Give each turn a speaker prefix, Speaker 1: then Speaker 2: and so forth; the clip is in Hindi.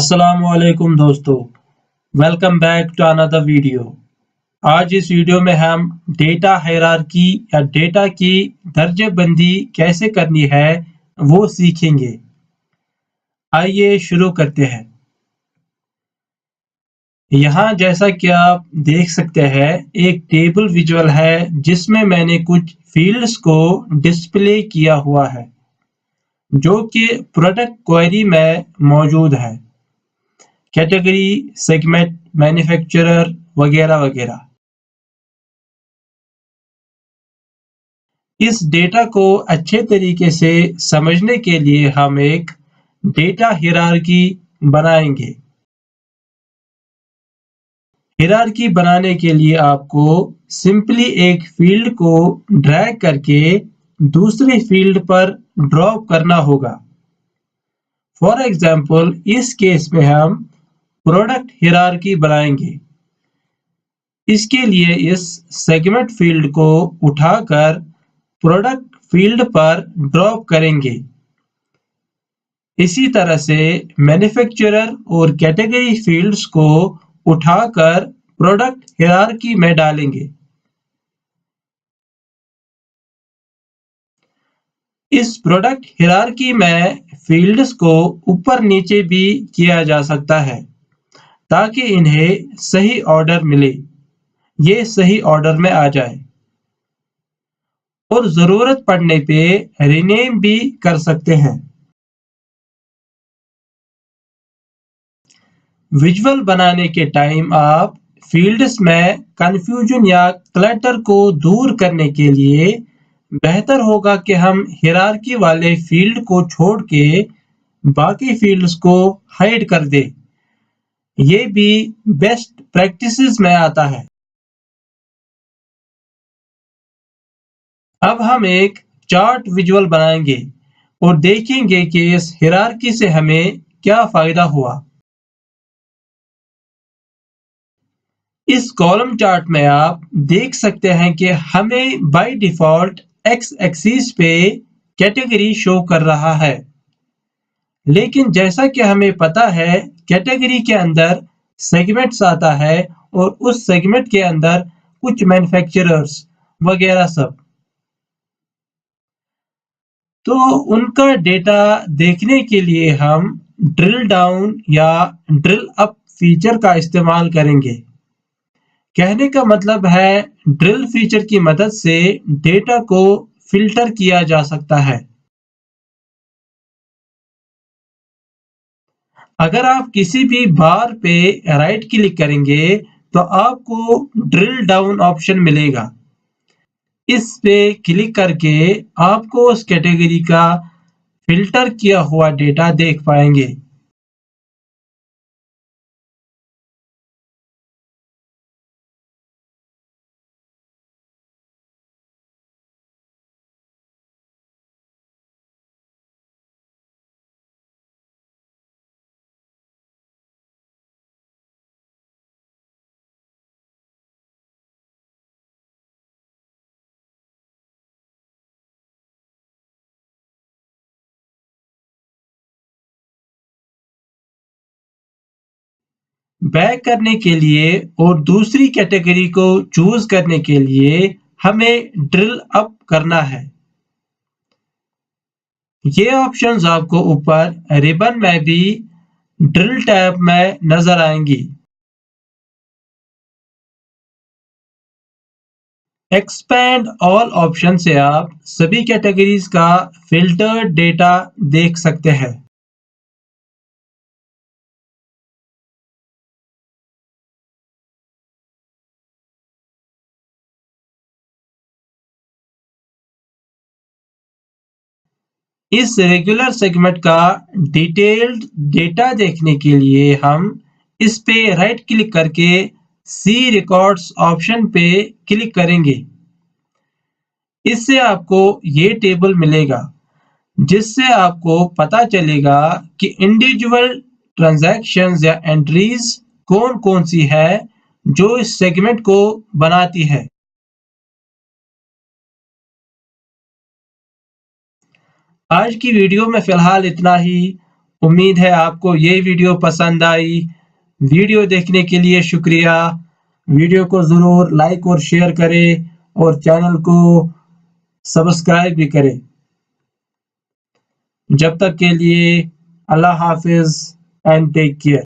Speaker 1: अस्सलामुअलैकुम दोस्तों, welcome back to another video. आज इस वीडियो में हम डेटा हायरार्की या डेटा की दर्जेबंदी कैसे करनी है वो सीखेंगे। आइए शुरू करते हैं। यहाँ जैसा कि आप देख सकते हैं एक टेबल विजुअल है जिसमें मैंने कुछ फील्ड्स को डिस्प्ले किया हुआ है जो कि प्रोडक्ट क्वेरी में मौजूद है। कैटेगरी, सेगमेंट, मैन्युफैक्चरर वगैरह वगैरह। इस डेटा को अच्छे तरीके से समझने के लिए हम एक डेटा हिरार्की बनाएंगे। हिरार्की बनाने के लिए आपको सिंपली एक फील्ड को ड्रैग करके दूसरी फील्ड पर ड्रॉप करना होगा। फॉर एग्जाम्पल इस केस में हम प्रोडक्ट हिरार्की बनाएंगे। इसके लिए इस सेगमेंट फील्ड को उठाकर प्रोडक्ट फील्ड पर ड्रॉप करेंगे। इसी तरह से मैन्युफैक्चरर और कैटेगरी फील्ड्स को उठाकर प्रोडक्ट हिरार्की में डालेंगे। इस प्रोडक्ट हिरार्की में फील्ड्स को ऊपर नीचे भी किया जा सकता है ताकि इन्हें सही ऑर्डर मिले, ये सही ऑर्डर में आ जाए और जरूरत पड़ने पे रीनेम भी कर सकते हैं। विजुअल बनाने के टाइम आप फील्ड्स में कंफ्यूजन या क्लटर को दूर करने के लिए बेहतर होगा कि हम हिरार्की वाले फील्ड को छोड़ के बाकी फील्ड्स को हाइड कर दें। ये भी बेस्ट प्रैक्टिसेस में आता है। अब हम एक चार्ट विजुअल बनाएंगे और देखेंगे कि इस हिरार्की से हमें क्या फायदा हुआ। इस कॉलम चार्ट में आप देख सकते हैं कि हमें बाय डिफॉल्ट एक्स एक्सिस पे कैटेगरी शो कर रहा है, लेकिन जैसा कि हमें पता है कैटेगरी के अंदर सेगमेंट्स आता है और उस सेगमेंट के अंदर कुछ मैन्युफैक्चरर्स वगैरह सब, तो उनका डेटा देखने के लिए हम ड्रिल डाउन या ड्रिल अप फीचर का इस्तेमाल करेंगे। कहने का मतलब है ड्रिल फीचर की मदद से डेटा को फिल्टर किया जा सकता है। अगर आप किसी भी बार पे राइट क्लिक करेंगे तो आपको ड्रिल डाउन ऑप्शन मिलेगा। इस पे क्लिक करके आपको उस कैटेगरी का फिल्टर किया हुआ डेटा देख पाएंगे। बैक करने के लिए और दूसरी कैटेगरी को चूज करने के लिए हमें ड्रिल अप करना है। ये ऑप्शंस आपको ऊपर रिबन में भी ड्रिल टैब में नजर आएंगी। एक्सपैंड ऑल ऑप्शन से आप सभी कैटेगरीज का फिल्टर्ड डेटा देख सकते हैं। इस रेगुलर सेगमेंट का डिटेल्ड डेटा देखने के लिए हम इस पे राइट क्लिक करके सी रिकॉर्ड्स ऑप्शन पे क्लिक करेंगे। इससे आपको ये टेबल मिलेगा जिससे आपको पता चलेगा कि इंडिविजुअल ट्रांजैक्शंस या एंट्रीज कौन कौन सी है जो इस सेगमेंट को बनाती है। आज की वीडियो में फिलहाल इतना ही। उम्मीद है आपको ये वीडियो पसंद आई। वीडियो देखने के लिए शुक्रिया। वीडियो को ज़रूर लाइक और शेयर करें और चैनल को सब्सक्राइब भी करें। जब तक के लिए अल्लाह हाफ़िज़ एंड टेक केयर।